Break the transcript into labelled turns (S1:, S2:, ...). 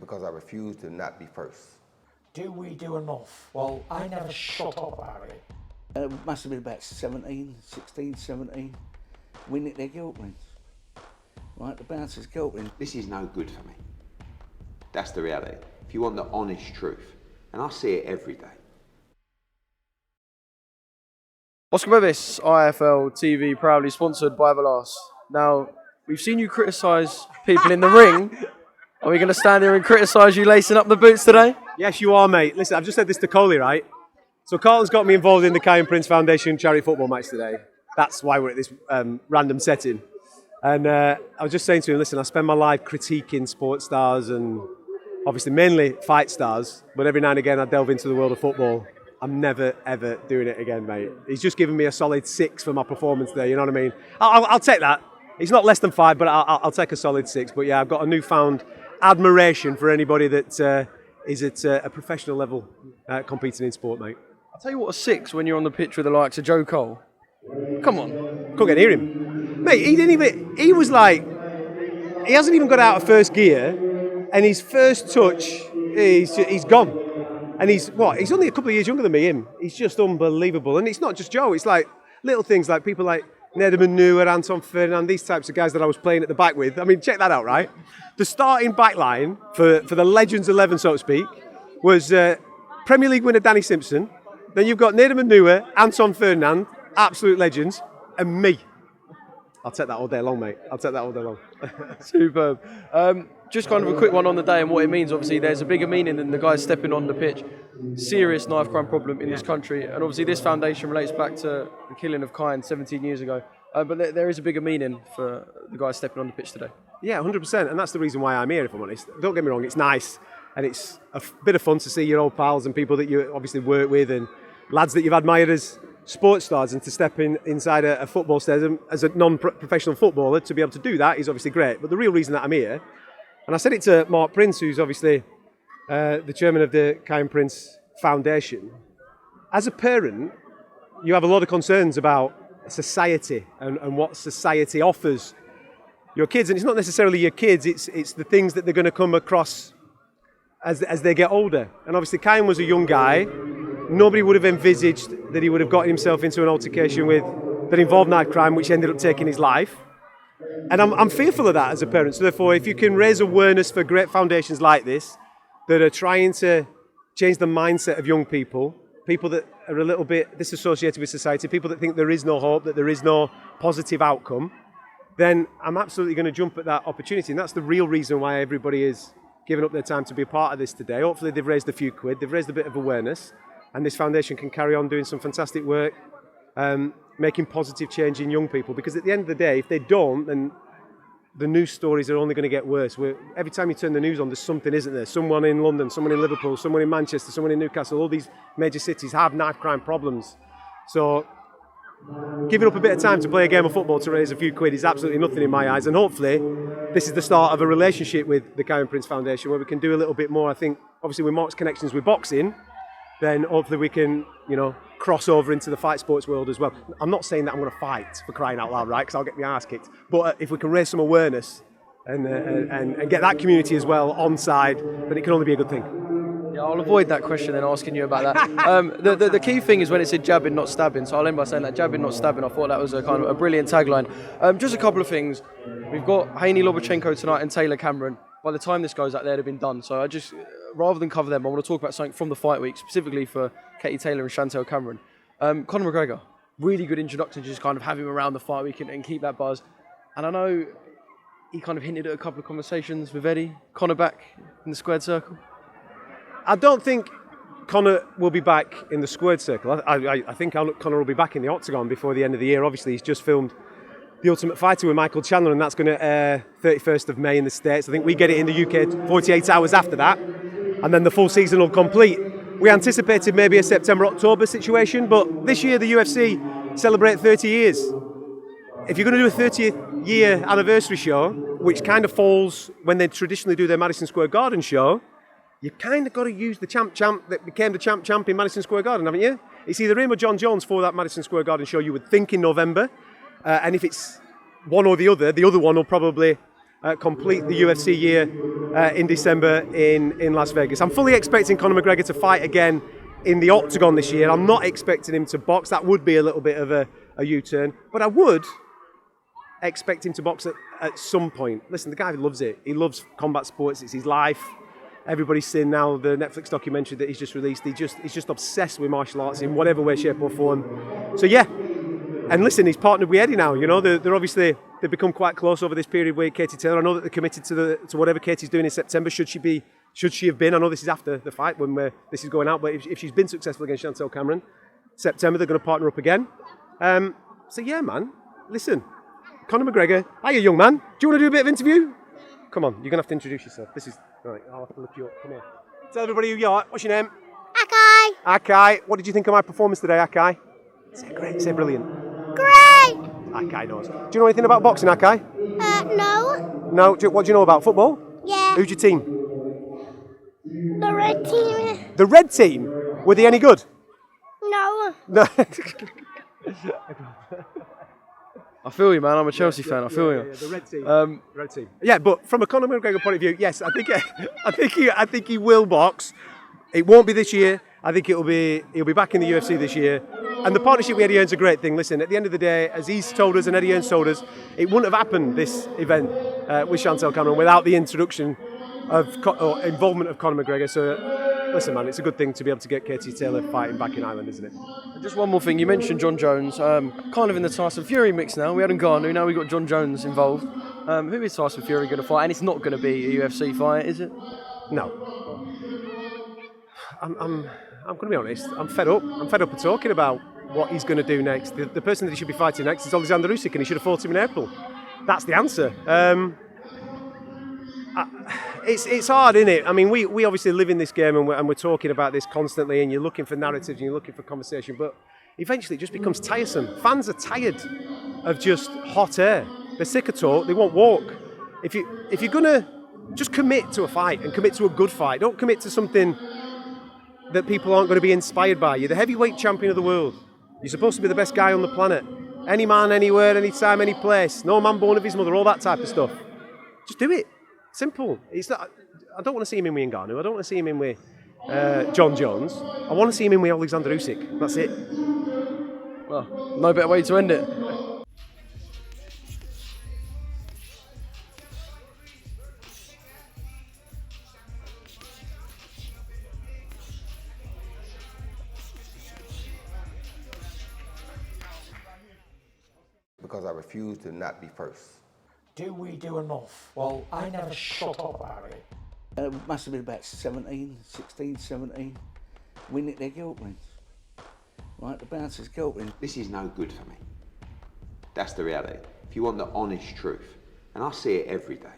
S1: because I refuse to not be first.
S2: Do we do enough? Well, I never shut up about it.
S3: It must have been about 16, 17. We nicked their guilt rings. Right, the bouncers' guilt rings.
S4: This is no good for me. That's the reality. If you want the honest truth, and I see it every day.
S5: Oscar Bevis, IFL TV, proudly sponsored by Everlast. Now, we've seen you criticise people in the ring. Are we going to stand here and criticise you lacing up the boots today?
S6: Yes, you are, mate. Listen, I've just said this to Coley, right? So Carlton's got me involved in the Kai and Prince Foundation charity football match today. That's why we're at this random setting. And I was just saying to him, listen, I spend my life critiquing sports stars and obviously mainly fight stars, but every now and again I delve into the world of football. I'm never, ever doing it again, mate. He's just given me a solid 6 for my performance there, you know what I mean? I'll take that. It's not less than 5, but I'll take a solid 6. But yeah, I've got a newfound admiration for anybody that is at a professional level competing in sport, mate.
S5: I'll tell you what, a 6 when you're on the pitch with the likes of Joe Cole. Come on.
S6: Couldn't get near him. Mate, he was like, he hasn't even got out of first gear, and his first touch, he's gone. And he's only a couple of years younger than me, him. He's just unbelievable. And it's not just Joe, it's like little things like people like Nederman Nuer, Anton Ferdinand, these types of guys that I was playing at the back with. I mean, check that out, right? The starting back line for the Legends 11, so to speak, was Premier League winner Danny Simpson. Then you've got Nederman Nuer, Anton Ferdinand, absolute legends, and me. I'll take that all day long, mate. I'll take that all day long.
S5: Superb. Just kind of a quick one on the day and what it means. Obviously, there's a bigger meaning than the guys stepping on the pitch. Serious knife crime problem in this country. And obviously, this foundation relates back to the killing of Kine 17 years ago. But there is a bigger meaning for the guys stepping on the pitch today.
S6: Yeah, 100%. And that's the reason why I'm here, if I'm honest. Don't get me wrong, it's nice. And it's a bit of fun to see your old pals and people that you obviously work with and lads that you've admired as sports stars, and to step inside a football stadium as a non-professional footballer, to be able to do that is obviously great. But the real reason that I'm here, and I said it to Mark Prince, who's obviously the chairman of the Kai and Prince Foundation, as a parent, you have a lot of concerns about society and what society offers your kids. And it's not necessarily your kids, it's the things that they're going to come across as they get older. And obviously Kine was a young guy. Nobody would have envisaged that he would have gotten himself into an altercation that involved knife crime, which ended up taking his life. And I'm fearful of that as a parent. So therefore, if you can raise awareness for great foundations like this, that are trying to change the mindset of young people that are a little bit disassociated with society, people that think there is no hope, that there is no positive outcome, then I'm absolutely going to jump at that opportunity. And that's the real reason why everybody is giving up their time to be a part of this today. Hopefully they've raised a few quid, they've raised a bit of awareness, and this foundation can carry on doing some fantastic work, making positive change in young people. Because at the end of the day, if they don't, then the news stories are only going to get worse. Every time you turn the news on, there's something, isn't there? Someone in London, someone in Liverpool, someone in Manchester, someone in Newcastle. All these major cities have knife crime problems. So giving up a bit of time to play a game of football to raise a few quid is absolutely nothing in my eyes. And hopefully this is the start of a relationship with the Kai and Prince Foundation where we can do a little bit more. I think obviously with Mark's connections with boxing, then hopefully we can, cross over into the fight sports world as well. I'm not saying that I'm going to fight, for crying out loud, right? Because I'll get my ass kicked. But if we can raise some awareness and get that community as well on side, then it can only be a good thing.
S5: Yeah, I'll avoid that question and asking you about that. The key thing is when it said jabbing, not stabbing. So I'll end by saying that jabbing, not stabbing. I thought that was a kind of a brilliant tagline. Just a couple of things. We've got Haney Lobachenko tonight and Taylor Cameron. By the time this goes out, they'd have been done. So I just, rather than cover them, I want to talk about something from the fight week, specifically for Katie Taylor and Chantel Cameron. Conor McGregor, really good introduction to just kind of have him around the fight week and keep that buzz. And I know he kind of hinted at a couple of conversations with Eddie. Conor back in the squared circle?
S6: I don't think Conor will be back in the squared circle. I think Conor will be back in the octagon before the end of the year. Obviously, he's just filmed The Ultimate Fighter with Michael Chandler, and that's going to air 31st of May in the States. I think we get it in the UK 48 hours after that, and then the full season will complete. We anticipated maybe a September-October situation, but this year the UFC celebrate 30 years. If you're going to do a 30th year anniversary show, which kind of falls when they traditionally do their Madison Square Garden show, you kind of got to use the champ that became the champ in Madison Square Garden, haven't you? It's either him or John Jones for that Madison Square Garden show, you would think, in November. And if it's one or the other one will probably complete the UFC year in December in Las Vegas. I'm fully expecting Conor McGregor to fight again in the octagon this year. I'm not expecting him to box. That would be a little bit of a U-turn. But I would expect him to box at some point. Listen, the guy loves it. He loves combat sports. It's his life. Everybody's seen now the Netflix documentary that he's just released. He's just obsessed with martial arts in whatever way, shape or form. So yeah, and listen, he's partnered with Eddie now. You know, they're obviously, they've become quite close over this period with Katie Taylor. I know that they're committed to whatever Katie's doing in September. Should she have been? I know this is after the fight when this is going out, but if she's been successful against Chantel Cameron, September they're going to partner up again. So yeah, man, listen. Conor McGregor, hiya young man, do you want to do a bit of interview? Come on, you're going to have to introduce yourself. This is, right, I'll have to lift you up, come here. Tell everybody who you are, what's your name?
S7: Akai.
S6: Akai, what did you think of my performance today, Akai? Say great, say brilliant.
S7: Great.
S6: Akai knows. Do you know anything about boxing, Akai?
S7: No.
S6: No, what do you know about football?
S7: Yeah.
S6: Who's your team?
S7: The red team.
S6: The red team? Were they any good?
S7: No.
S6: No.
S5: I feel you, man. I'm a Chelsea fan. I feel you.
S6: Yeah, the red team. Red team. Yeah, but from a Conor McGregor point of view, yes, I think he will box. It won't be this year. I think he'll be back in the UFC this year. And the partnership with Eddie Hearn's a great thing. Listen, at the end of the day, as he's told us and Eddie Hearn's told us, it wouldn't have happened, this event with Chantel Cameron, without the introduction or involvement of Conor McGregor. So, listen, man, it's a good thing to be able to get Katie Taylor fighting back in Ireland, isn't it?
S5: Just one more thing. You mentioned John Jones. Kind of in the Tyson Fury mix now. We had Ngannou, now we've got John Jones involved. Who is Tyson Fury going to fight? And it's not going to be a UFC fight, is it?
S6: No. I'm going to be honest. I'm fed up. I'm fed up of talking about what he's going to do next. The person that he should be fighting next is Alexander Usyk, and he should have fought him in April. That's the answer. It's hard, isn't it? I mean, we obviously live in this game, and we're talking about this constantly, and you're looking for narratives and you're looking for conversation, but eventually it just becomes tiresome. Fans are tired of just hot air. They're sick of talk. They won't walk. If you're gonna just commit to a fight and commit to a good fight, don't commit to something that people aren't going to be inspired by. You're the heavyweight champion of the world. You're supposed to be the best guy on the planet. Any man, anywhere, anytime, any place. No man born of his mother. All that type of stuff. Just do it. Simple. It's not, I don't want to see him in with Ngannou. I don't want to see him in with John Jones. I want to see him in with Alexander Usyk. That's it.
S5: Well, no better way to end it.
S1: Because I refuse to not be first.
S2: Do we do enough? Well, I never shut up about it.
S3: It must have been about 16, 17. We nicked their guilt rings. Right, the bouncer's guilt ring.
S4: This is no good for me. That's the reality. If you want the honest truth, and I see it every day,